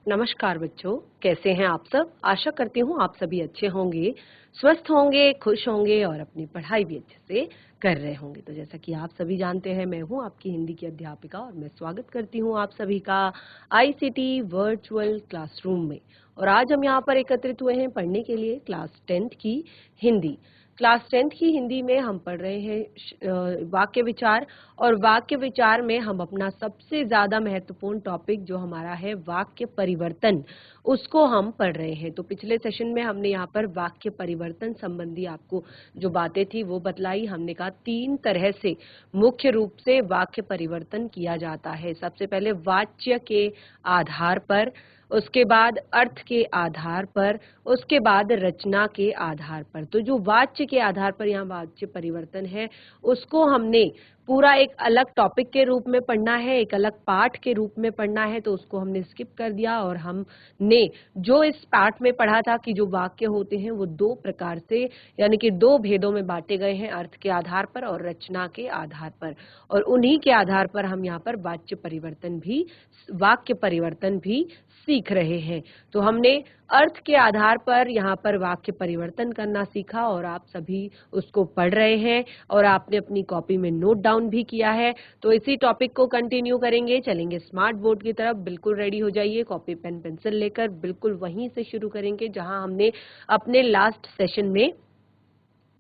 नमस्कार बच्चों, कैसे हैं आप सब। आशा करती हूँ आप सभी अच्छे होंगे, स्वस्थ होंगे, खुश होंगे और अपनी पढ़ाई भी अच्छे से कर रहे होंगे। तो जैसा कि आप सभी जानते हैं, मैं हूँ आपकी हिंदी की अध्यापिका और मैं स्वागत करती हूँ आप सभी का आईसीटी वर्चुअल क्लासरूम में। और आज हम यहाँ पर एकत्रित हुए हैं पढ़ने के लिए क्लास 10th की हिंदी। क्लास 10th की हिंदी में हम पढ़ रहे हैं वाक्य विचार, और वाक्य विचार में हम अपना सबसे ज्यादा महत्वपूर्ण टॉपिक जो हमारा है वाक्य परिवर्तन, उसको हम पढ़ रहे हैं। तो पिछले सेशन में हमने यहाँ पर वाक्य परिवर्तन संबंधी आपको जो बातें थी वो बतलाई। हमने कहा 3 तरह से मुख्य रूप से वाक्य परिवर्तन किया जाता है। सबसे पहले वाच्य के आधार पर, उसके बाद अर्थ के आधार पर, उसके बाद रचना के आधार पर। तो जो वाच्य के आधार पर यहाँ वाच्य परिवर्तन है, उसको हमने पूरा एक अलग टॉपिक के रूप में पढ़ना है, एक अलग पाठ के रूप में पढ़ना है, तो उसको हमने स्किप कर दिया। और हमने जो इस पाठ में पढ़ा था कि जो वाक्य होते हैं वो 2 प्रकार से, यानी कि 2 भेदों में बांटे गए हैं, अर्थ के आधार पर और रचना के आधार पर। और उन्हीं के आधार पर हम यहाँ पर वाक्य परिवर्तन भी सीख रहे हैं। तो हमने अर्थ के आधार पर यहाँ पर वाक्य परिवर्तन करना सीखा और आप सभी उसको पढ़ रहे हैं और आपने अपनी कॉपी में नोट डाउन भी किया है। तो इसी टॉपिक को कंटिन्यू करेंगे, चलेंगे स्मार्ट बोर्ड की तरफ। बिल्कुल रेडी हो जाइए, कॉपी पेन पेंसिल लेकर। बिल्कुल वहीं से शुरू करेंगे जहां हमने अपने लास्ट सेशन में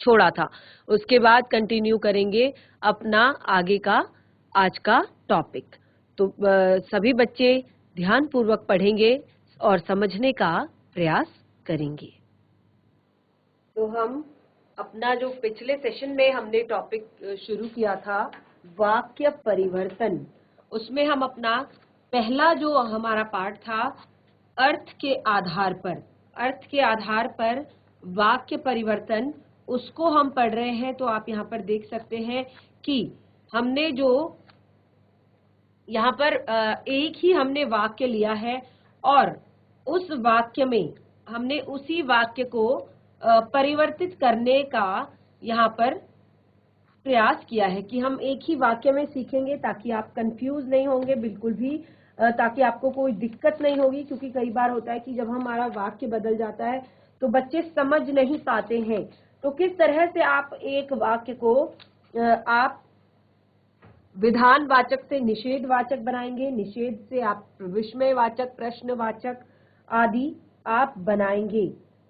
छोड़ा था। उसके बाद कंटिन्यू करेंगे अपना आगे का आज का टॉपिक। तो सभी बच्चे ध्यान पूर्वक पढ़ेंगे और समझने का प्रयास करेंगे। तो हम अपना जो पिछले सेशन में हमने टॉपिक शुरू किया था वाक्य परिवर्तन, उसमें हम अपना पहला जो हमारा पार्ट था अर्थ के आधार पर, अर्थ के आधार पर वाक्य परिवर्तन, उसको हम पढ़ रहे हैं। तो आप यहाँ पर देख सकते हैं कि हमने जो यहाँ पर एक ही हमने वाक्य लिया है और उस वाक्य में हमने उसी वाक्य को परिवर्तित करने का यहाँ पर प्रयास किया है कि हम एक ही वाक्य में सीखेंगे ताकि आप कंफ्यूज नहीं होंगे बिल्कुल भी, ताकि आपको कोई दिक्कत नहीं होगी। क्योंकि कई बार होता है कि जब हमारा वाक्य बदल जाता है तो बच्चे समझ नहीं पाते हैं। तो किस तरह से आप एक वाक्य को आप विधानवाचक से निषेधवाचक बनाएंगे, निषेध से आप विस्मयवाचक, प्रश्नवाचक आदि आप बनाएंगे।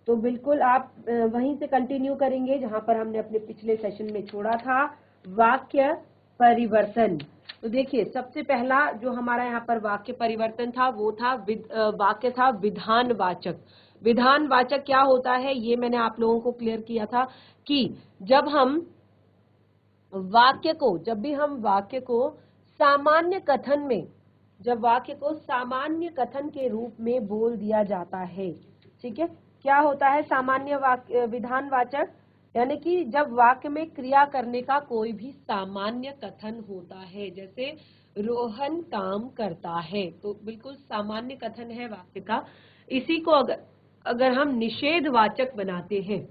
तो बिल्कुल आप वहीं से कंटिन्यू करेंगे जहां पर हमने अपने पिछले सेशन में छोड़ा था वाक्य परिवर्तन। तो देखिए, सबसे पहला जो हमारा यहाँ पर वाक्य परिवर्तन था वो था वाक्य था विधानवाचक। विधानवाचक क्या होता है ये मैंने आप लोगों को क्लियर किया था कि जब भी हम वाक्य को सामान्य कथन में, जब वाक्य को सामान्य कथन के रूप में बोल दिया जाता है, ठीक है, क्या होता है सामान्य वाक्य विधानवाचक, यानी कि जब वाक्य में क्रिया करने का कोई भी सामान्य कथन होता है, जैसे रोहन काम करता है, तो बिल्कुल सामान्य कथन है वाक्य का। इसी को अगर हम निषेधवाचक बनाते हैं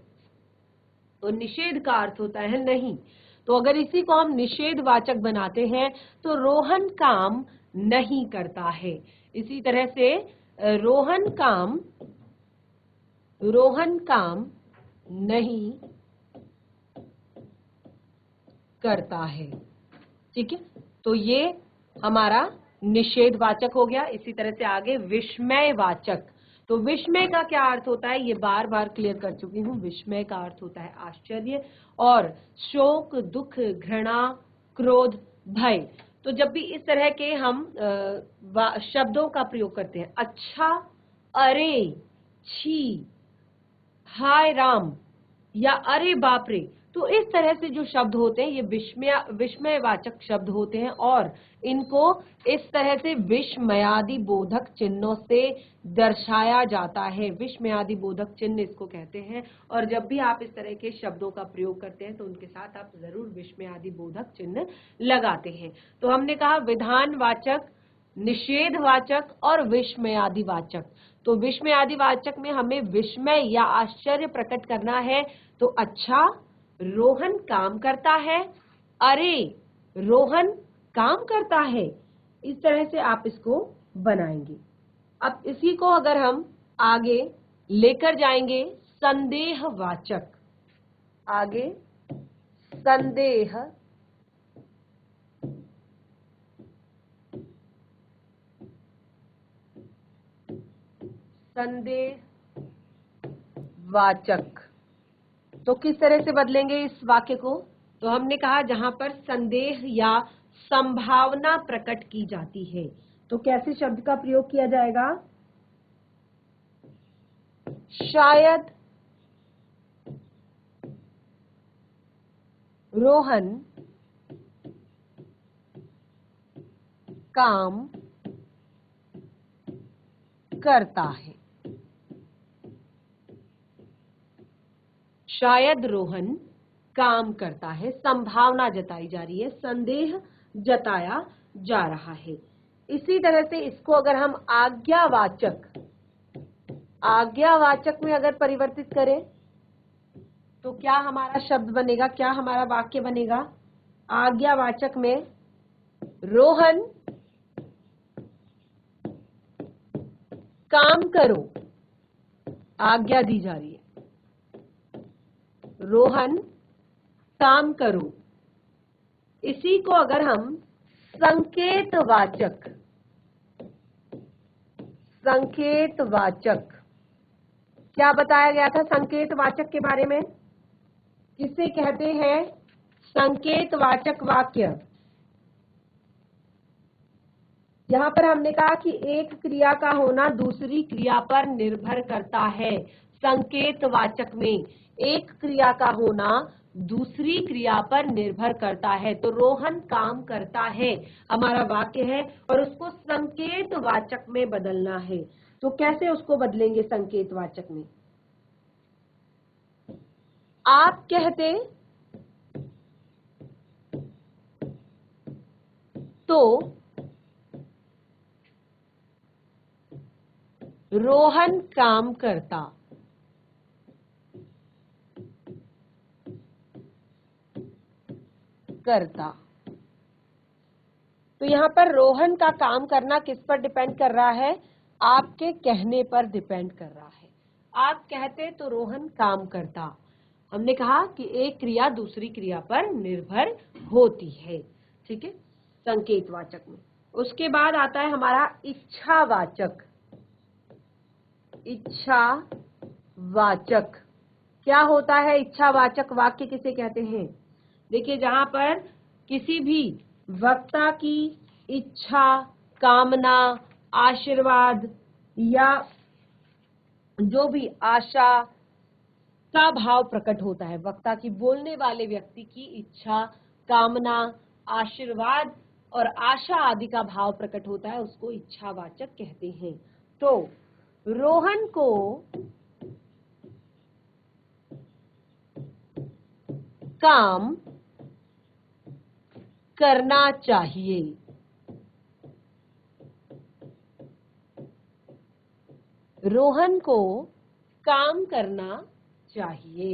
तो निषेध का अर्थ होता है नहीं। तो अगर इसी को हम निषेधवाचक बनाते हैं तो रोहन काम नहीं करता है। इसी तरह से रोहन काम नहीं करता है, ठीक है। तो ये हमारा निषेधवाचक हो गया। इसी तरह से आगे विस्मयवाचक। तो विस्मय का क्या अर्थ होता है ये बार बार क्लियर कर चुकी हूँ। विस्मय का अर्थ होता है आश्चर्य, और शोक, दुख, घृणा, क्रोध, भय। तो जब भी इस तरह के हम शब्दों का प्रयोग करते हैं, अच्छा, अरे, छी, हाय राम या अरे बाप रे, तो इस तरह से जो शब्द होते हैं ये विस्मयवाचक शब्द होते हैं और इनको इस तरह से विस्मयादि बोधक चिन्हों से दर्शाया जाता है। विस्मयादि बोधक चिन्ह इसको कहते हैं। और जब भी आप इस तरह के शब्दों का प्रयोग करते हैं तो उनके साथ आप जरूर विस्मयादि बोधक चिन्ह लगाते हैं। तो हमने कहा विधानवाचक, निषेधवाचक और विस्मयादिवाचक। तो विस्मयादिवाचक में हमें विस्मय या आश्चर्य प्रकट करना है। तो अच्छा, रोहन काम करता है, अरे रोहन काम करता है, इस तरह से आप इसको बनाएंगे। अब इसी को अगर हम आगे लेकर जाएंगे संदेहवाचक, आगे संदेह संदेहवाचक, तो किस तरह से बदलेंगे इस वाक्य को? तो हमने कहा जहां पर संदेह या संभावना प्रकट की जाती है तो कैसे शब्द का प्रयोग किया जाएगा? शायद रोहन काम करता है। शायद रोहन काम करता है, संभावना जताई जा रही है, संदेह जताया जा रहा है। इसी तरह से इसको अगर हम आज्ञावाचक, आज्ञावाचक में अगर परिवर्तित करें तो क्या हमारा शब्द बनेगा, क्या हमारा वाक्य बनेगा? आज्ञावाचक में रोहन काम करो, आज्ञा दी जा रही है, रोहन काम करो। इसी को अगर हम संकेतवाचक, संकेतवाचक, क्या बताया गया था संकेतवाचक के बारे में? किसे कहते हैं संकेतवाचक वाक्य? यहां पर हमने कहा कि एक क्रिया का होना दूसरी क्रिया पर निर्भर करता है। संकेतवाचक में एक क्रिया का होना दूसरी क्रिया पर निर्भर करता है। तो रोहन काम करता है हमारा वाक्य है और उसको संकेतवाचक में बदलना है। तो कैसे उसको बदलेंगे संकेतवाचक में? आप कहते तो रोहन काम करता, तो यहाँ पर रोहन का काम करना किस पर डिपेंड कर रहा है? आपके कहने पर डिपेंड कर रहा है। आप कहते तो रोहन काम करता। हमने कहा कि एक क्रिया दूसरी क्रिया पर निर्भर होती है, ठीक है, संकेतवाचक में। उसके बाद आता है हमारा इच्छावाचक। इच्छावाचक क्या होता है? इच्छावाचक वाक्य किसे कहते हैं? देखिए, जहां पर किसी भी वक्ता की इच्छा, कामना, आशीर्वाद या जो भी आशा का भाव प्रकट होता है, वक्ता की, बोलने वाले व्यक्ति की इच्छा, कामना, आशीर्वाद और आशा आदि का भाव प्रकट होता है, उसको इच्छावाचक कहते हैं। तो रोहन को काम करना चाहिए। रोहन को काम करना चाहिए।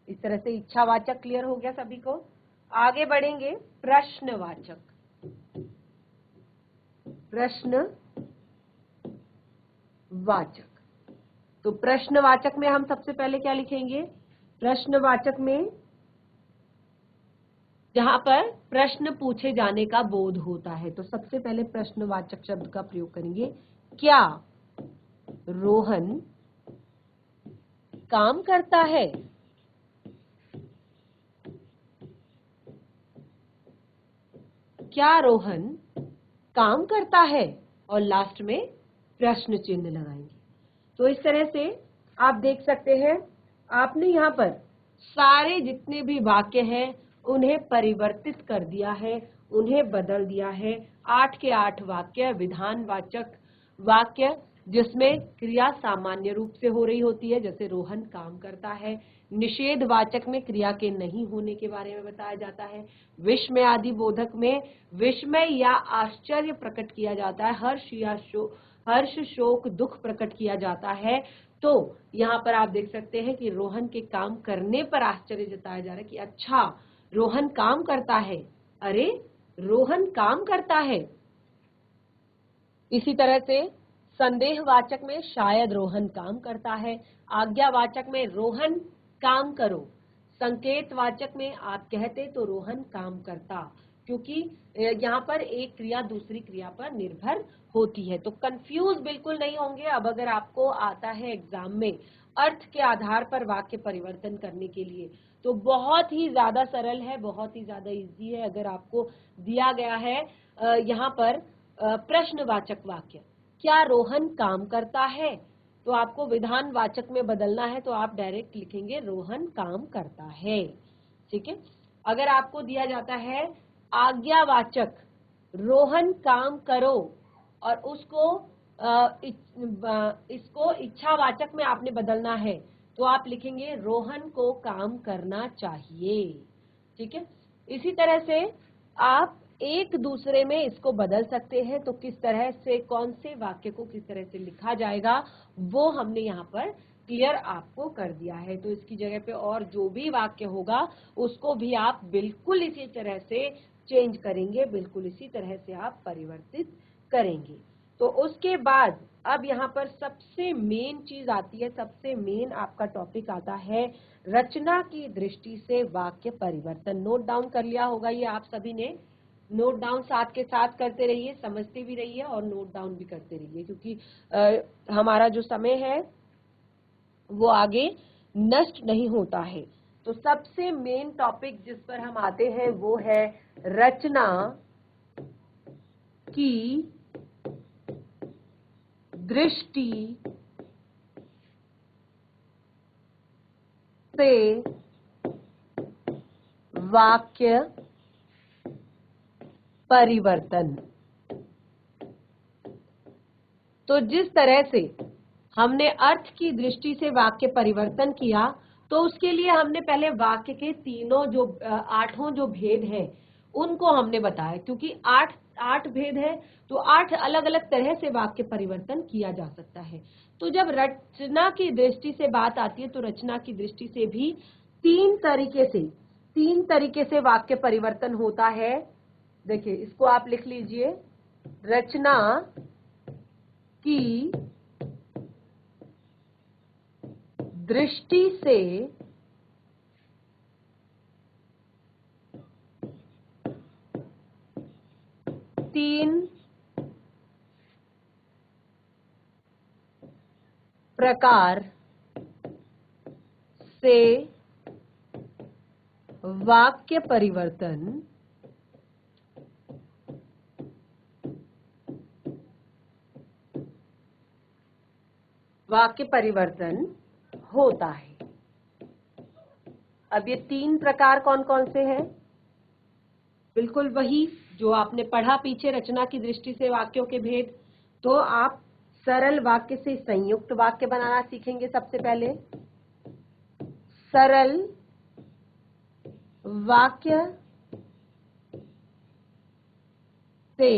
इस तरह से इच्छावाचक क्लियर हो गया सभी को। आगे बढ़ेंगे प्रश्नवाचक। प्रश्नवाचक, तो प्रश्नवाचक में हम सबसे पहले क्या लिखेंगे? प्रश्नवाचक में जहां पर प्रश्न पूछे जाने का बोध होता है, तो सबसे पहले प्रश्नवाचक शब्द का प्रयोग करेंगे। क्या रोहन काम करता है? क्या रोहन काम करता है? और लास्ट में प्रश्न चिन्ह लगाएंगे। तो इस तरह से आप देख सकते हैं, आपने यहाँ पर सारे जितने भी वाक्य हैं उन्हें परिवर्तित कर दिया है, उन्हें बदल दिया है। 8 के 8 वाक्य विधानवाचक वाक्य, जिसमें क्रिया सामान्य रूप से हो रही होती है, जैसे रोहन काम करता है। निषेधवाचक में क्रिया के नहीं होने के बारे में बताया जाता है। विस्मय आदि बोधक में विस्मय या आश्चर्य प्रकट किया जाता है, हर्ष, शोक, दुख प्रकट किया जाता है। तो यहाँ पर आप देख सकते हैं कि रोहन के काम करने पर आश्चर्य जताया जा रहा है कि अच्छा रोहन काम करता है, अरे रोहन काम करता है। इसी तरह से संदेहवाचक में शायद रोहन काम करता है, आज्ञावाचक में रोहन काम करो, संकेतवाचक में आप कहते तो रोहन काम करता, क्योंकि यहाँ पर एक क्रिया दूसरी क्रिया पर निर्भर होती है। तो कंफ्यूज बिल्कुल नहीं होंगे। अब अगर आपको आता है एग्जाम में अर्थ के आधार पर वाक्य परिवर्तन करने के लिए, तो बहुत ही ज्यादा सरल है, बहुत ही ज्यादा इजी है। अगर आपको दिया गया है यहाँ पर प्रश्नवाचक वाक्य, क्या रोहन काम करता है, तो आपको विधानवाचक में बदलना है, तो आप डायरेक्ट लिखेंगे रोहन काम करता है। ठीक है। अगर आपको दिया जाता है आज्ञावाचक, रोहन काम करो, और उसको इसको इच्छावाचक में आपने बदलना है, तो आप लिखेंगे रोहन को काम करना चाहिए। ठीक है। इसी तरह से आप एक दूसरे में इसको बदल सकते हैं। तो किस तरह से, कौन से वाक्य को किस तरह से लिखा जाएगा, वो हमने यहाँ पर क्लियर आपको कर दिया है। तो इसकी जगह पे और जो भी वाक्य होगा उसको भी आप बिल्कुल इसी तरह से चेंज करेंगे, बिल्कुल इसी तरह से आप परिवर्तित करेंगे। तो उसके बाद अब यहाँ पर सबसे मेन चीज आती है, सबसे मेन आपका टॉपिक आता है रचना की दृष्टि से वाक्य परिवर्तन। नोट डाउन कर लिया होगा ये आप सभी ने, नोट डाउन साथ के साथ करते रहिए, समझते भी रहिए और नोट डाउन भी करते रहिए, क्योंकि हमारा जो समय है वो आगे नष्ट नहीं होता है। तो सबसे मेन टॉपिक जिस पर हम आते हैं वो है रचना की दृष्टि से वाक्य परिवर्तन। तो जिस तरह से हमने अर्थ की दृष्टि से वाक्य परिवर्तन किया, तो उसके लिए हमने पहले वाक्य के तीनों जो आठों जो भेद हैं उनको हमने बताया, क्योंकि आठ भेद है, तो 8 अलग अलग तरह से वाक्य परिवर्तन किया जा सकता है। तो जब रचना की दृष्टि से बात आती है, तो रचना की दृष्टि से भी तीन तरीके से वाक्य परिवर्तन होता है। देखिए, इसको आप लिख लीजिए, रचना की दृष्टि से तीन प्रकार से वाक्य परिवर्तन होता है। अब ये तीन प्रकार कौन कौन से हैं? बिल्कुल वही जो आपने पढ़ा पीछे, रचना की दृष्टि से वाक्यों के भेद। तो आप सरल वाक्य से संयुक्त वाक्य बनाना सीखेंगे सबसे पहले। सरल वाक्य से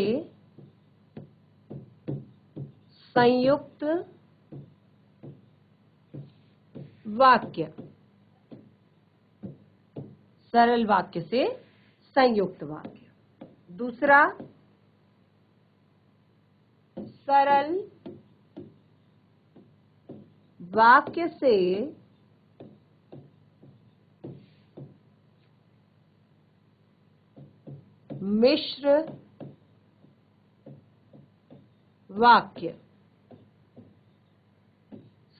संयुक्त वाक्य, सरल वाक्य से संयुक्त वाक्य। दूसरा, सरल वाक्य से मिश्र वाक्य।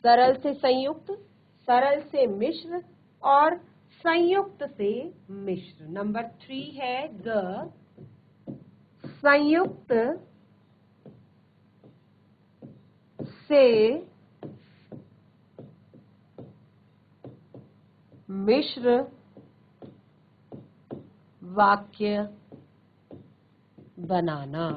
सरल से संयुक्त, सरल से मिश्र और संयुक्त से मिश्र। नंबर 3 है द संयुक्त से मिश्र वाक्य बनाना।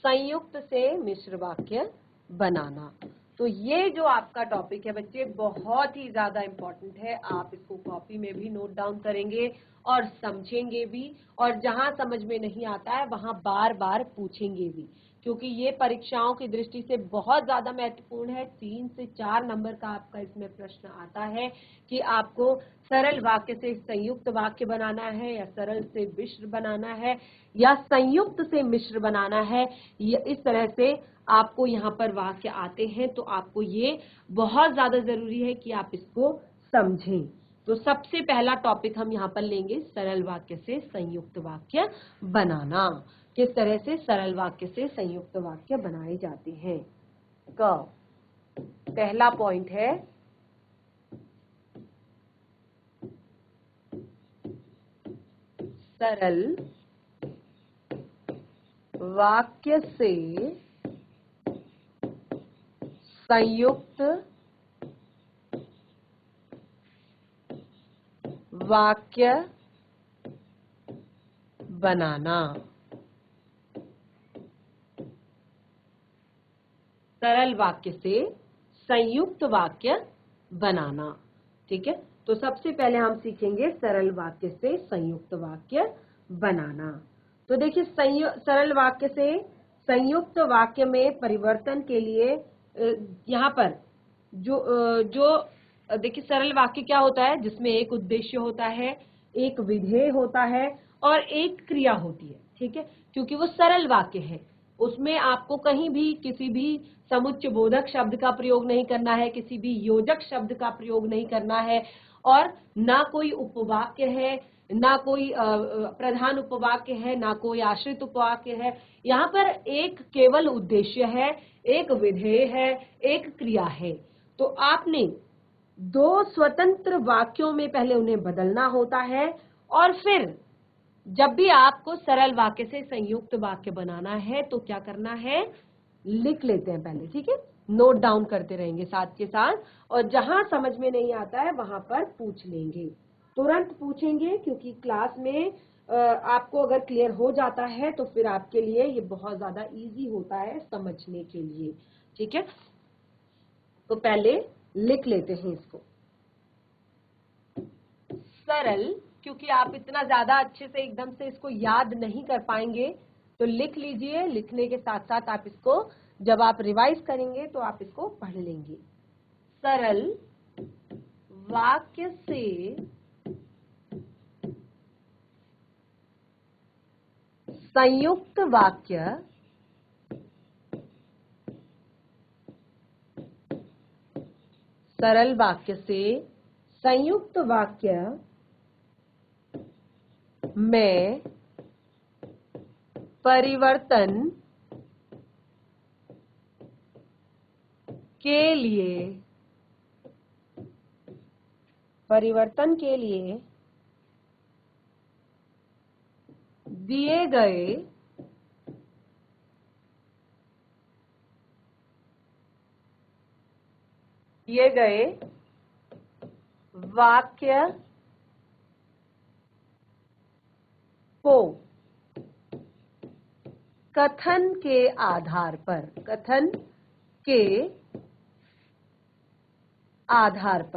संयुक्त से मिश्र वाक्य बनाना। तो ये जो आपका टॉपिक है बच्चे, बहुत ही ज्यादा इंपॉर्टेंट है। आप इसको कॉपी में भी नोट डाउन करेंगे और समझेंगे भी, और जहां समझ में नहीं आता है वहां बार बार पूछेंगे भी, क्योंकि ये परीक्षाओं की दृष्टि से बहुत ज्यादा महत्वपूर्ण है। 3 से 4 नंबर का आपका इसमें प्रश्न आता है कि आपको सरल वाक्य से संयुक्त वाक्य बनाना है, या सरल से मिश्र बनाना है, या संयुक्त से मिश्र बनाना है। इस तरह से आपको यहाँ पर वाक्य आते हैं, तो आपको ये बहुत ज्यादा जरूरी है कि आप इसको समझें। तो सबसे पहला टॉपिक हम यहाँ पर लेंगे सरल वाक्य से संयुक्त वाक्य बनाना। किस तरह से सरल वाक्य से संयुक्त वाक्य बनाए जाते हैं। पहला पॉइंट है सरल वाक्य से संयुक्त वाक्य बनाना। सरल वाक्य से संयुक्त वाक्य बनाना। ठीक है, तो सबसे पहले हम सीखेंगे सरल वाक्य से संयुक्त वाक्य बनाना। तो देखिए, सरल वाक्य से संयुक्त वाक्य में परिवर्तन के लिए यहाँ पर जो देखिए, सरल वाक्य क्या होता है, जिसमें एक उद्देश्य होता है, एक विधेय होता है और एक क्रिया होती है। ठीक है, क्योंकि वो सरल वाक्य है, उसमें आपको कहीं भी किसी भी समुच्चय बोधक शब्द का प्रयोग नहीं करना है, किसी भी योजक शब्द का प्रयोग नहीं करना है, और ना कोई उपवाक्य है, ना कोई प्रधान उपवाक्य है, ना कोई आश्रित उपवाक्य है। यहाँ पर एक केवल उद्देश्य है, एक विधेय है, एक क्रिया है। तो आपने दो स्वतंत्र वाक्यों में पहले उन्हें बदलना होता है, और फिर जब भी आपको सरल वाक्य से संयुक्त वाक्य बनाना है तो क्या करना है, लिख लेते हैं पहले। ठीक है, नोट डाउन करते रहेंगे साथ के साथ, और जहां समझ में नहीं आता है वहां पर पूछ लेंगे, तुरंत पूछेंगे, क्योंकि क्लास में आपको अगर क्लियर हो जाता है तो फिर आपके लिए ये बहुत ज्यादा इजी होता है समझने के लिए। ठीक है, तो पहले लिख लेते हैं इसको। सरल, क्योंकि आप इतना ज्यादा अच्छे से एकदम से इसको याद नहीं कर पाएंगे, तो लिख लीजिए। लिखने के साथ साथ आप इसको जब आप रिवाइज करेंगे तो आप इसको पढ़ लेंगे। सरल वाक्य से संयुक्त वाक्य सरल वाक्य से संयुक्त वाक्य में परिवर्तन के लिए दिए गए वाक्य को कथन के आधार पर,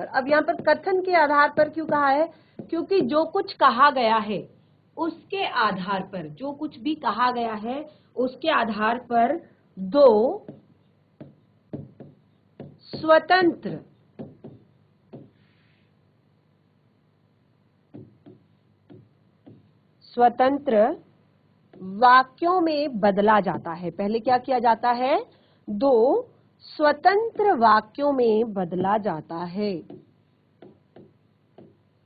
अब यहाँ पर कथन के आधार पर क्यों कहा है, क्योंकि जो कुछ कहा गया है उसके आधार पर, जो कुछ भी कहा गया है उसके आधार पर दो स्वतंत्र वाक्यों में बदला जाता है। पहले क्या किया जाता है, दो स्वतंत्र वाक्यों में बदला जाता है।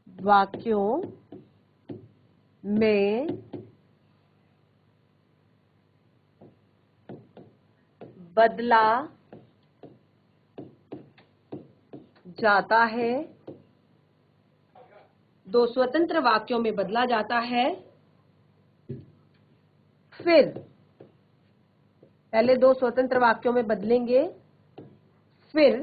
वाक्यों में बदला जाता है, दो स्वतंत्र वाक्यों में बदला जाता है। फिर पहले दो स्वतंत्र वाक्यों में बदलेंगे, फिर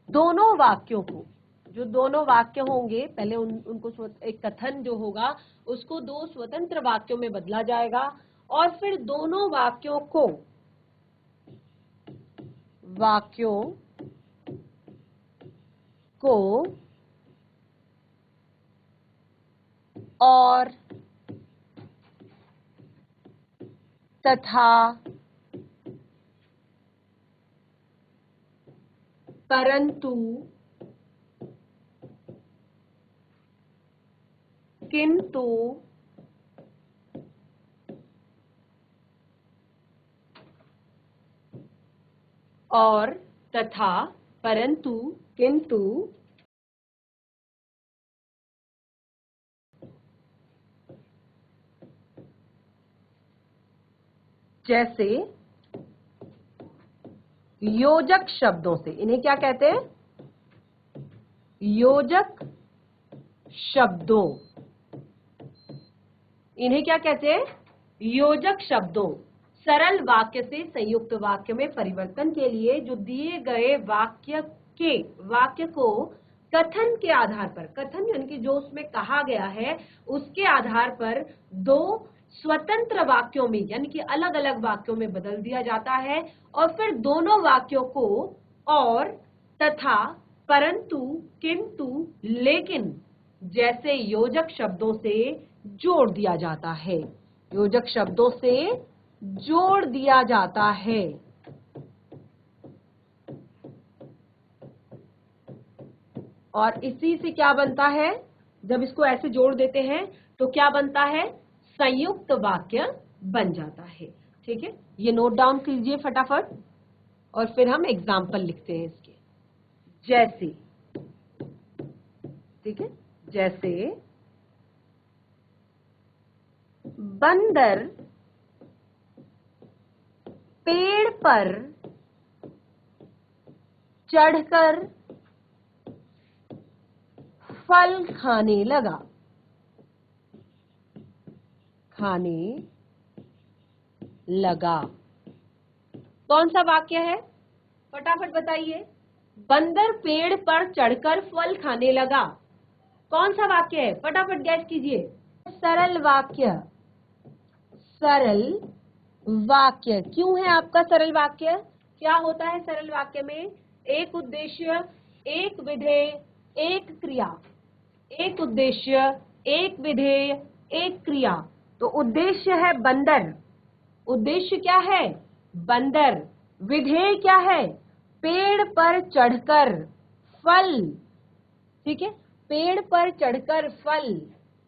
दोनों वाक्यों को, जो दोनों वाक्य होंगे पहले उनको एक कथन जो होगा उसको दो स्वतंत्र वाक्यों में बदला जाएगा, और फिर दोनों वाक्यों को और तथा परंतु किंतु और तथा परंतु किंतु जैसे योजक शब्दों से, इन्हें क्या कहते हैं? योजक शब्दों। इन्हें क्या कहते हैं? योजक शब्दों। सरल वाक्य से संयुक्त वाक्य में परिवर्तन के लिए जो दिए गए वाक्य को कथन के आधार पर, कथन यानी कि जो उसमें कहा गया है उसके आधार पर दो स्वतंत्र वाक्यों में यानी कि अलग अलग वाक्यों में बदल दिया जाता है और फिर दोनों वाक्यों को और तथा परंतु किंतु लेकिन जैसे योजक शब्दों से जोड़ दिया जाता है। योजक शब्दों से जोड़ दिया जाता है। और इसी से क्या बनता है? जब इसको ऐसे जोड़ देते हैं तो क्या बनता है? संयुक्त वाक्य बन जाता है। ठीक है, ये नोट डाउन कीजिए फटाफट और फिर हम एग्जाम्पल लिखते हैं इसके। जैसे, ठीक है, जैसे बंदर पेड़ पर चढ़कर फल खाने लगा। कौन सा वाक्य है? फटाफट बताइए। बंदर पेड़ पर चढ़कर फल खाने लगा। कौन सा वाक्य है? फटाफट गैस कीजिए। सरल वाक्य। सरल वाक्य क्यों है आपका सरल वाक्य? क्या होता है सरल वाक्य में? एक उद्देश्य, एक विधेय, एक क्रिया। एक उद्देश्य, एक विधेय, एक क्रिया। तो उद्देश्य है बंदर। उद्देश्य क्या है? बंदर। विधेय क्या है? पेड़ पर चढ़कर फल। ठीक है, पेड़ पर चढ़कर फल।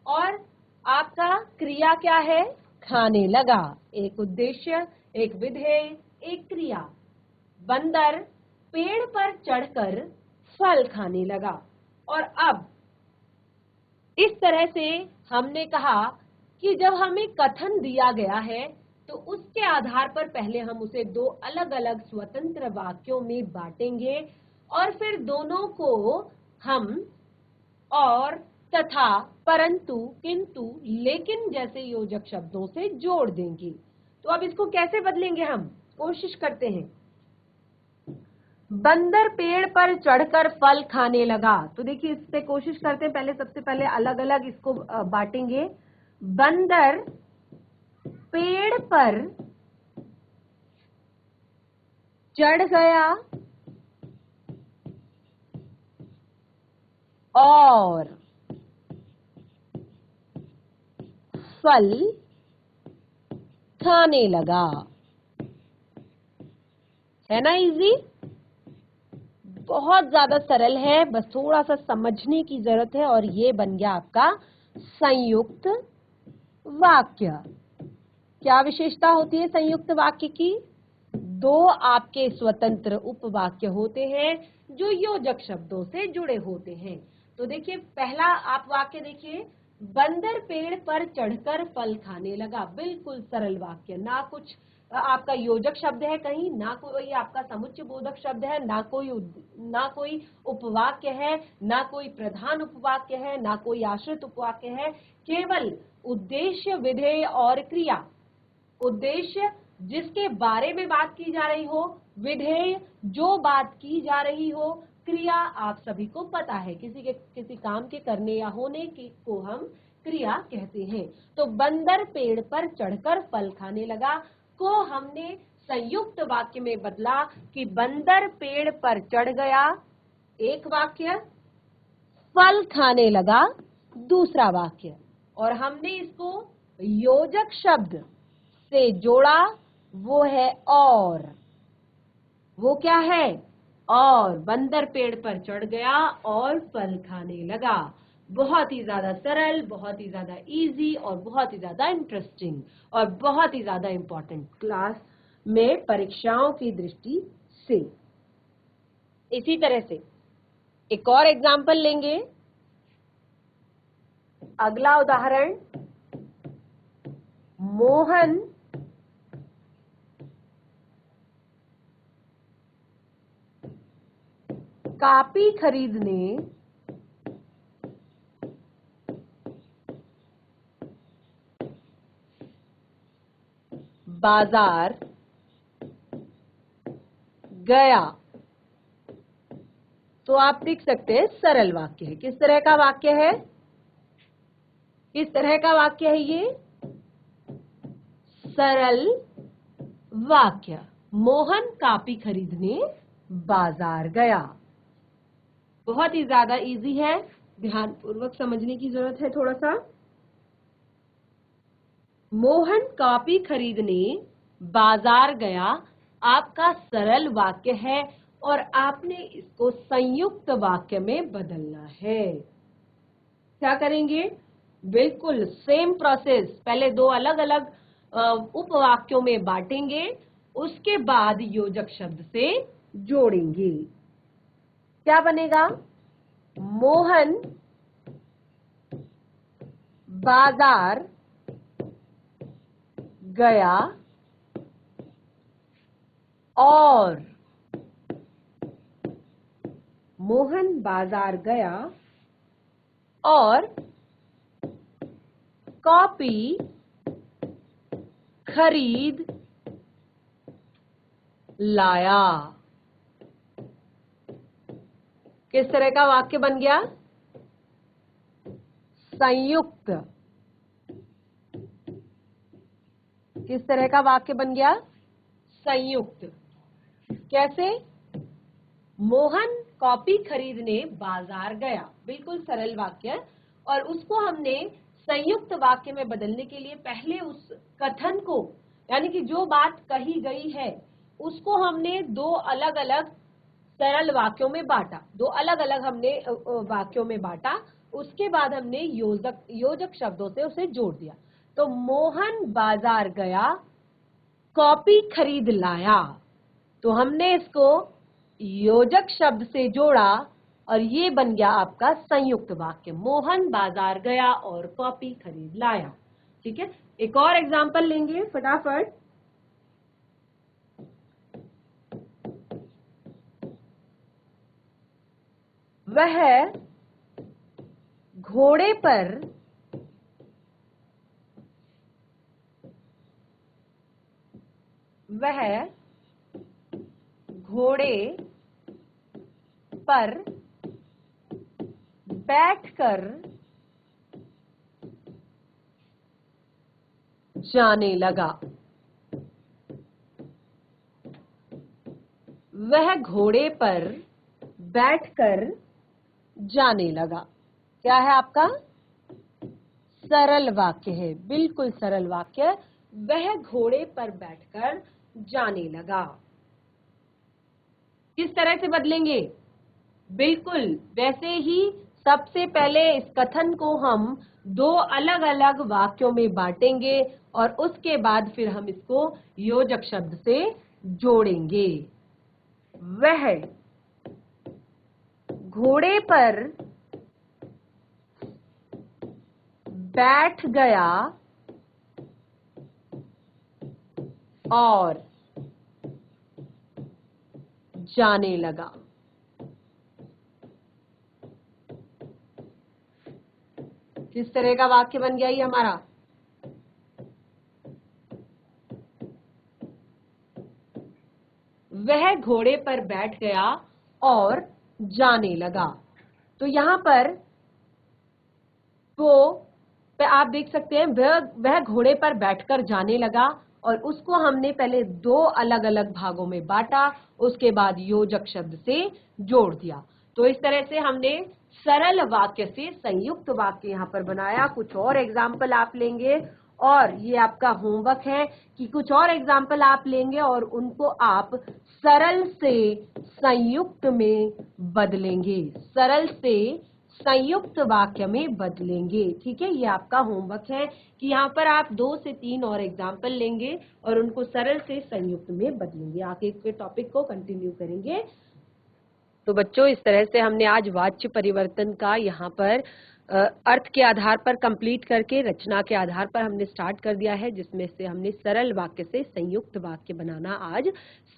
और आपका क्रिया क्या है? खाने लगा। एक उद्देश्य, एक विधेय, एक क्रिया। बंदर पेड़ पर चढ़कर फल खाने लगा। और अब इस तरह से हमने कहा कि जब हमें कथन दिया गया है तो उसके आधार पर पहले हम उसे दो अलग अलग स्वतंत्र वाक्यों में बांटेंगे और फिर दोनों को हम और तथा परंतु किंतु लेकिन जैसे योजक शब्दों से जोड़ देंगे। तो अब इसको कैसे बदलेंगे? हम कोशिश करते हैं। बंदर पेड़ पर चढ़कर फल खाने लगा। तो देखिए इससे कोशिश करते हैं, पहले सबसे पहले अलग अलग इसको बांटेंगे। बंदर पेड़ पर चढ़ गया और फल खाने लगा। है ना इजी? बहुत ज्यादा सरल है, बस थोड़ा सा समझने की जरूरत है। और ये बन गया आपका संयुक्त वाक्य। क्या विशेषता होती है संयुक्त वाक्य की? दो आपके स्वतंत्र उपवाक्य होते हैं जो योजक शब्दों से जुड़े होते हैं। तो देखिए पहला आप वाक्य देखिए, बंदर पेड़ पर चढ़कर फल खाने लगा। बिल्कुल सरल वाक्य, ना कुछ आपका योजक शब्द है कहीं, ना कोई आपका समुच्चय बोधक शब्द है, ना कोई उपवाक्य है, ना कोई प्रधान उपवाक्य है, ना कोई आश्रित उपवाक्य है। केवल उद्देश्य, विधेय और क्रिया। उद्देश्य जिसके बारे में बात की जा रही हो, विधेय जो बात की जा रही हो, क्रिया आप सभी को पता है, किसी काम के करने या होने की को हम क्रिया कहते हैं। तो बंदर पेड़ पर चढ़कर फल खाने लगा को हमने संयुक्त वाक्य में बदला कि बंदर पेड़ पर चढ़ गया, एक वाक्य, फल खाने लगा, दूसरा वाक्य। और हमने इसको योजक शब्द से जोड़ा, वो है और। वो क्या है? और। बंदर पेड़ पर चढ़ गया और फल खाने लगा। बहुत ही ज्यादा सरल, बहुत ही ज्यादा इजी और बहुत ही ज्यादा इंटरेस्टिंग और बहुत ही ज्यादा इंपॉर्टेंट क्लास में परीक्षाओं की दृष्टि से। इसी तरह से एक और एग्जाम्पल लेंगे। अगला उदाहरण, मोहन कॉपी खरीदने बाजार गया। तो आप लिख सकते हैं सरल वाक्य है। किस तरह का वाक्य है? किस तरह का वाक्य है ये? सरल वाक्य। मोहन कॉपी खरीदने बाजार गया। बहुत ही ज्यादा इजी है, ध्यानपूर्वक समझने की जरूरत है थोड़ा सा। मोहन कॉपी खरीदने बाजार गया आपका सरल वाक्य है और आपने इसको संयुक्त वाक्य में बदलना है। क्या करेंगे? बिल्कुल सेम प्रोसेस। पहले दो अलग अलग उपवाक्यों में बांटेंगे, उसके बाद योजक शब्द से जोड़ेंगे। क्या बनेगा? मोहन बाजार गया और। मोहन बाजार गया और कॉपी खरीद लाया। किस तरह का वाक्य बन गया? संयुक्त। किस तरह का वाक्य बन गया? संयुक्त। कैसे? मोहन कॉपी खरीदने बाजार गया, बिल्कुल सरल वाक्य, और उसको हमने संयुक्त वाक्य में बदलने के लिए पहले उस कथन को, यानी कि जो बात कही गई है उसको हमने दो अलग अलग सरल वाक्यों में बांटा। दो अलग अलग हमने वाक्यों में बांटा, उसके बाद हमने योजक शब्दों से उसे जोड़ दिया। तो मोहन बाजार गया, कॉपी खरीद लाया। तो हमने इसको योजक शब्द से जोड़ा और ये बन गया आपका संयुक्त वाक्य। मोहन बाजार गया और कॉपी खरीद लाया। ठीक है, एक और एग्जांपल लेंगे फटाफट। वह घोड़े पर बैठकर जाने लगा। वह घोड़े पर बैठकर जाने लगा। क्या है आपका? सरल वाक्य है, बिल्कुल सरल वाक्य। वह घोड़े पर बैठकर जाने लगा। किस तरह से बदलेंगे? बिल्कुल वैसे ही। सबसे पहले इस कथन को हम दो अलग अलग वाक्यों में बांटेंगे और उसके बाद फिर हम इसको योजक शब्द से जोड़ेंगे। वह घोड़े पर बैठ गया और जाने लगा। किस तरह का वाक्य बन गया ये हमारा? वह घोड़े पर बैठ गया और जाने लगा। तो यहां पर वो आप देख सकते हैं, वह घोड़े पर बैठकर जाने लगा और उसको हमने पहले दो अलग अलग भागों में बांटा, उसके बाद योजक शब्द से जोड़ दिया। तो इस तरह से हमने सरल वाक्य से संयुक्त वाक्य यहाँ पर बनाया। कुछ और एग्जाम्पल आप लेंगे और ये आपका होमवर्क है कि कुछ और एग्जाम्पल आप लेंगे और उनको आप सरल से संयुक्त में बदलेंगे, सरल से संयुक्त वाक्य में बदलेंगे। ठीक है, ये आपका होमवर्क है कि यहाँ पर आप 2 से 3 और एग्जाम्पल लेंगे और उनको सरल से संयुक्त में बदलेंगे। आगे के टॉपिक को कंटिन्यू करेंगे। तो बच्चों, इस तरह से हमने आज वाच्य परिवर्तन का यहाँ पर अर्थ के आधार पर कंप्लीट करके रचना के आधार पर हमने स्टार्ट कर दिया है, जिसमें से हमने सरल वाक्य से संयुक्त वाक्य बनाना आज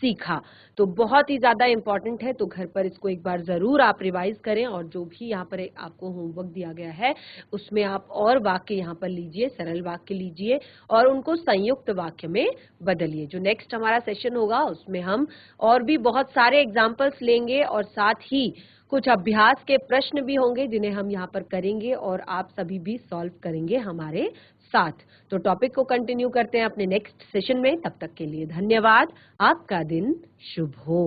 सीखा। तो बहुत ही ज्यादा इंपॉर्टेंट है, तो घर पर इसको एक बार जरूर आप रिवाइज करें और जो भी यहाँ पर आपको होमवर्क दिया गया है उसमें आप और वाक्य यहाँ पर लीजिए, सरल वाक्य लीजिए और उनको संयुक्त वाक्य में बदलिए। जो नेक्स्ट हमारा सेशन होगा उसमें हम और भी बहुत सारे एग्जाम्पल्स लेंगे और साथ ही कुछ अभ्यास के प्रश्न भी होंगे जिन्हें हम यहाँ पर करेंगे और आप सभी भी सॉल्व करेंगे हमारे साथ। तो टॉपिक को कंटिन्यू करते हैं अपने नेक्स्ट सेशन में। तब तक के लिए धन्यवाद। आपका दिन शुभ हो।